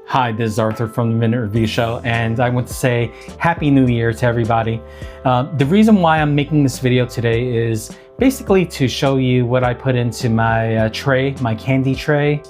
Hi, this is Arthur from the Minute Review Show, and I want to say Happy New Year to everybody. The reason why I'm making this video today is basically to show you what I put into my tray, my candy tray.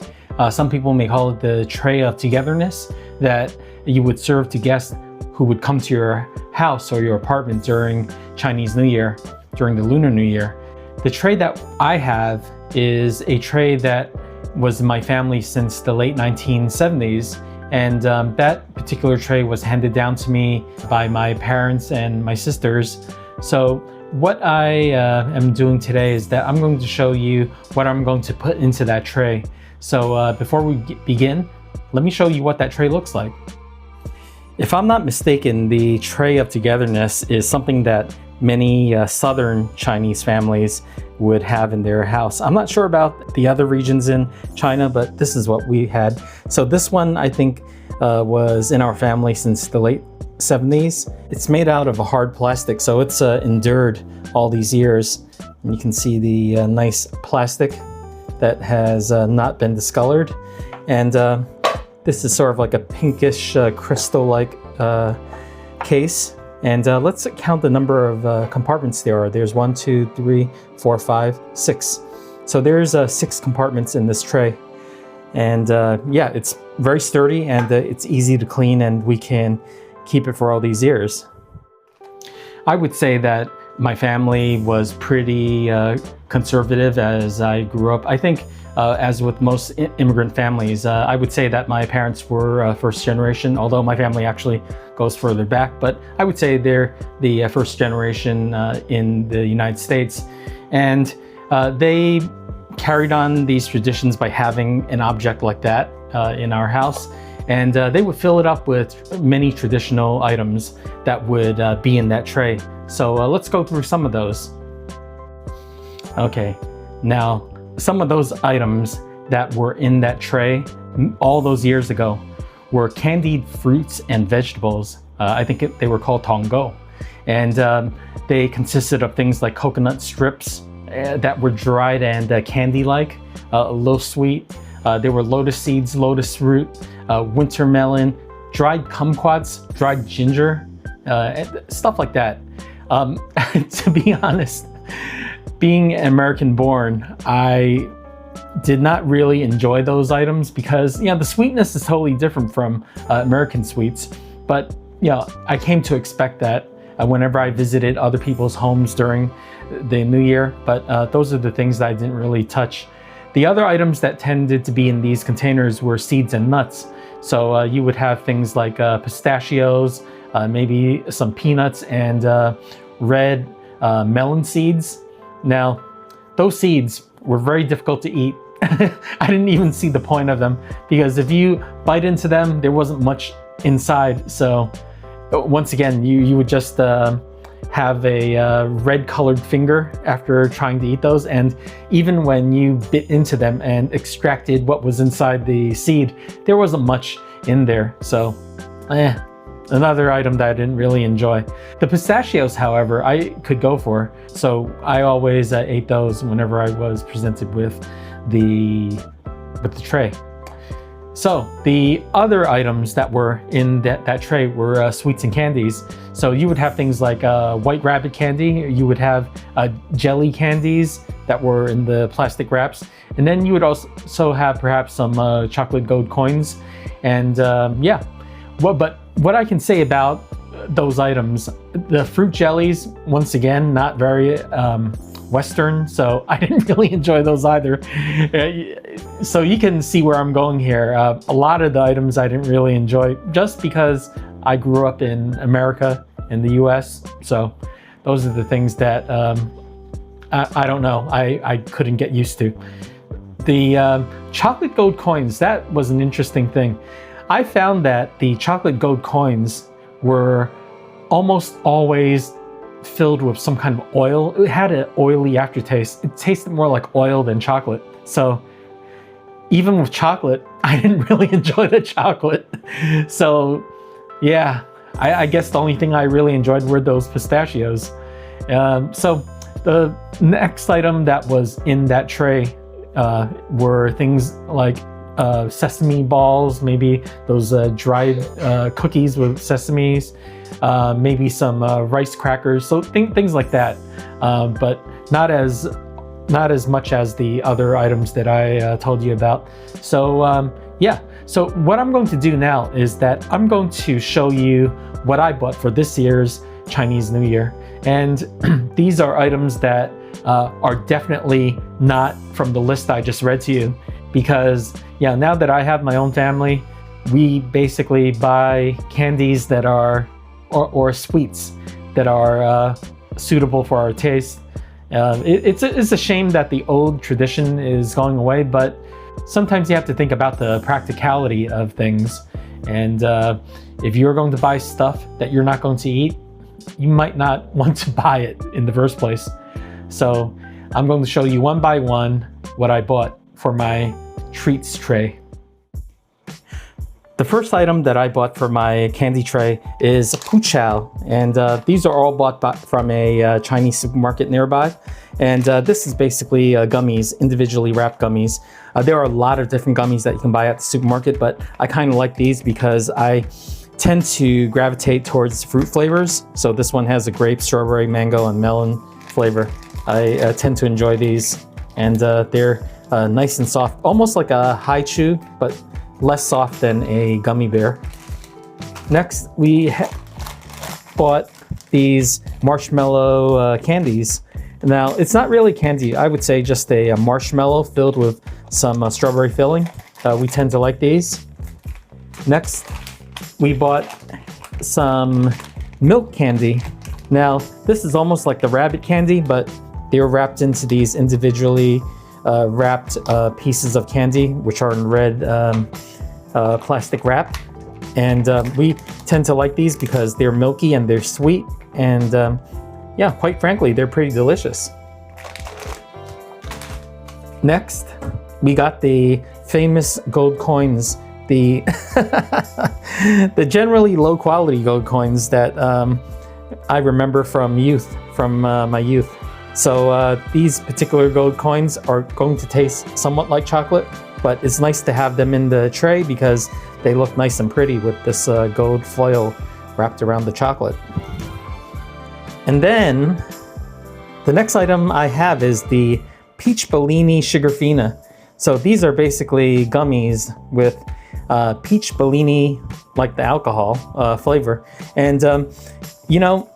Some people may call it the Tray of Togetherness, that you would serve to guests who would come to your house or your apartment during Chinese New Year, during the Lunar New Year. The tray that I have is a tray that was in my family since the late 1970s. And that particular tray was handed down to me by my parents and my sisters. So what I am doing today is that I'm going to show you what I'm going to put into that tray. So before we begin, let me show you what that tray looks like. If I'm not mistaken, the Tray of Togetherness is something that many southern Chinese families would have in their house. I'm not sure about the other regions in China, but this is what we had. So this one, I think, was in our family since the late 70s. It's made out of a hard plastic, so it's endured all these years. And you can see the nice plastic that has not been discolored. And this is sort of like a pinkish crystal-like case. And let's count the number of compartments there are. There's 1, 2, 3, 4, 5, 6. So there's 6 compartments in this tray. And yeah, it's very sturdy and it's easy to clean, and we can keep it for all these years. I would say that my family was pretty conservative as I grew up. I think as with most immigrant families, I would say that my parents were first generation, although my family actually goes further back, but I would say they're the first generation in the United States. And they carried on these traditions by having an object like that in our house. And they would fill it up with many traditional items that would be in that tray. So let's go through some of those. Okay, now some of those items that were in that tray all those years ago were candied fruits and vegetables. I think they were called tonggou. And they consisted of things like coconut strips that were dried and candy-like, a little sweet. There were lotus seeds, lotus root, winter melon, dried kumquats, dried ginger, stuff like that. To be honest, being American born, I did not really enjoy those items because, you know, the sweetness is totally different from American sweets. But, you know, I came to expect that whenever I visited other people's homes during the New Year. But those are the things that I didn't really touch. The other items that tended to be in these containers were seeds and nuts. So you would have things like pistachios, maybe some peanuts, and red melon seeds. Now, those seeds were very difficult to eat. I didn't even see the point of them because if you bite into them, there wasn't much inside. So once again, you would just have a red colored finger after trying to eat those. And even when you bit into them and extracted what was inside the seed, there wasn't much in there. So another item that I didn't really enjoy. The pistachios, however, I could go for. So I always ate those whenever I was presented with the tray. So the other items that were in that tray were sweets and candies. So you would have things like white rabbit candy. You would have jelly candies that were in the plastic wraps. And then you would also have perhaps some chocolate gold coins. And yeah, but what I can say about those items, the fruit jellies, once again, not very Western, so I didn't really enjoy those either. So you can see where I'm going here. A lot of the items I didn't really enjoy just because I grew up in America, in the US. So those are the things that I don't know, I couldn't get used to. The chocolate gold coins, that was an interesting thing. I found that the chocolate gold coins were almost always filled with some kind of oil. It had an oily aftertaste. It tasted more like oil than chocolate. So even with chocolate, I didn't really enjoy the chocolate. So yeah, I guess the only thing I really enjoyed were those pistachios. So the next item that was in that tray were things like sesame balls, maybe those dried cookies with sesames, maybe some rice crackers, so things like that, but not as much as the other items that I told you about. So yeah, so what I'm going to do now is that I'm going to show you what I bought for this year's Chinese New Year. And these are items that are definitely not from the list I just read to you, because yeah, now that I have my own family, we basically buy candies that are, or sweets that are suitable for our taste. It's a shame that the old tradition is going away, but sometimes you have to think about the practicality of things. And if you're going to buy stuff that you're not going to eat, you might not want to buy it in the first place. So I'm going to show you one by one what I bought for my treats tray. The first item that I bought for my candy tray is puchao, and these are all bought from a Chinese supermarket nearby. And this is basically gummies, individually wrapped gummies. There are a lot of different gummies that you can buy at the supermarket, but I kind of like these because I tend to gravitate towards fruit flavors. So this one has a grape, strawberry, mango, and melon flavor. I tend to enjoy these, and they're nice and soft, almost like a high chew, but less soft than a gummy bear. Next, we bought these marshmallow candies. Now, it's not really candy. I would say just a marshmallow filled with some strawberry filling. We tend to like these. Next, we bought some milk candy. Now, this is almost like the rabbit candy, but they're wrapped into these individually wrapped pieces of candy, which are in red plastic wrap. And we tend to like these because they're milky and they're sweet. And yeah, quite frankly, they're pretty delicious. Next, we got the famous gold coins, the the generally low quality gold coins that I remember from my youth. So these particular gold coins are going to taste somewhat like chocolate, but it's nice to have them in the tray because they look nice and pretty with this gold foil wrapped around the chocolate. And then the next item I have is the Peach Bellini Sugarfina. So these are basically gummies with peach Bellini, like the alcohol flavor. And you know,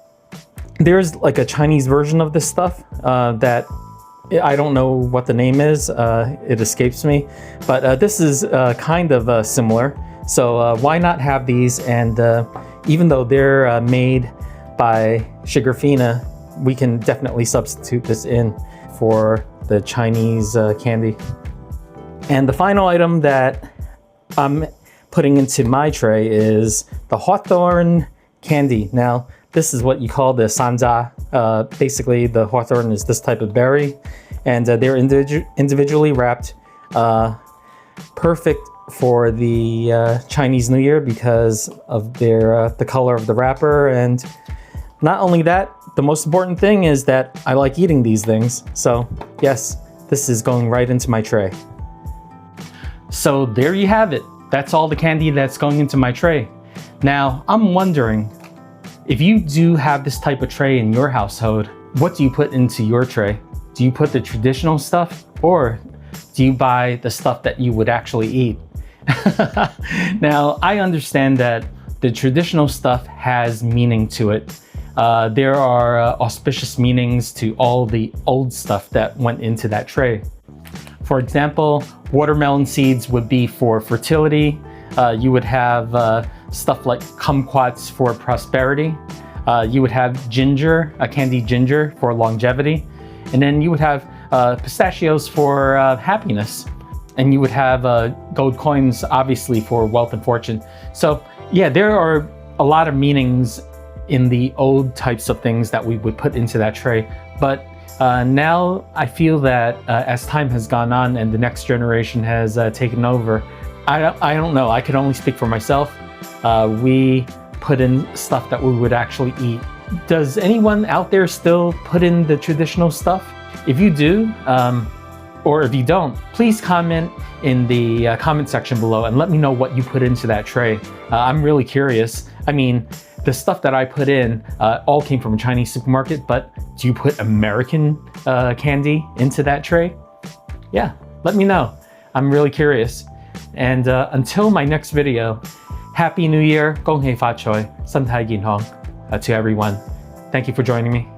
there's like a Chinese version of this stuff that I don't know what the name is. It escapes me, but this is kind of similar. So why not have these? And even though they're made by Sugarfina, we can definitely substitute this in for the Chinese candy. And the final item that I'm putting into my tray is the hawthorn candy. Now, this is what you call the sanjia. Basically, the hawthorn is this type of berry, and they're individually wrapped. Perfect for the Chinese New Year because of their the color of the wrapper. And not only that, the most important thing is that I like eating these things. So yes, this is going right into my tray. So there you have it. That's all the candy that's going into my tray. Now, I'm wondering, if you do have this type of tray in your household, what do you put into your tray? Do you put the traditional stuff, or do you buy the stuff that you would actually eat? Now, I understand that the traditional stuff has meaning to it. There are auspicious meanings to all the old stuff that went into that tray. For example, watermelon seeds would be for fertility. You would have stuff like kumquats for prosperity. You would have ginger, a candied ginger, for longevity. And then you would have pistachios for happiness. And you would have gold coins, obviously, for wealth and fortune. So yeah, there are a lot of meanings in the old types of things that we would put into that tray. But now I feel that as time has gone on and the next generation has taken over, I don't know, I can only speak for myself. We put in stuff that we would actually eat. Does anyone out there still put in the traditional stuff? If you do, Or if you don't, please comment in the comment section below and let me know what you put into that tray. I'm really curious. I mean, the stuff that I put in all came from a Chinese supermarket, but do you put American candy into that tray? Yeah, let me know. I'm really curious. And until my next video, Happy New Year, 恭喜發財, 身體健康 to everyone. Thank you for joining me.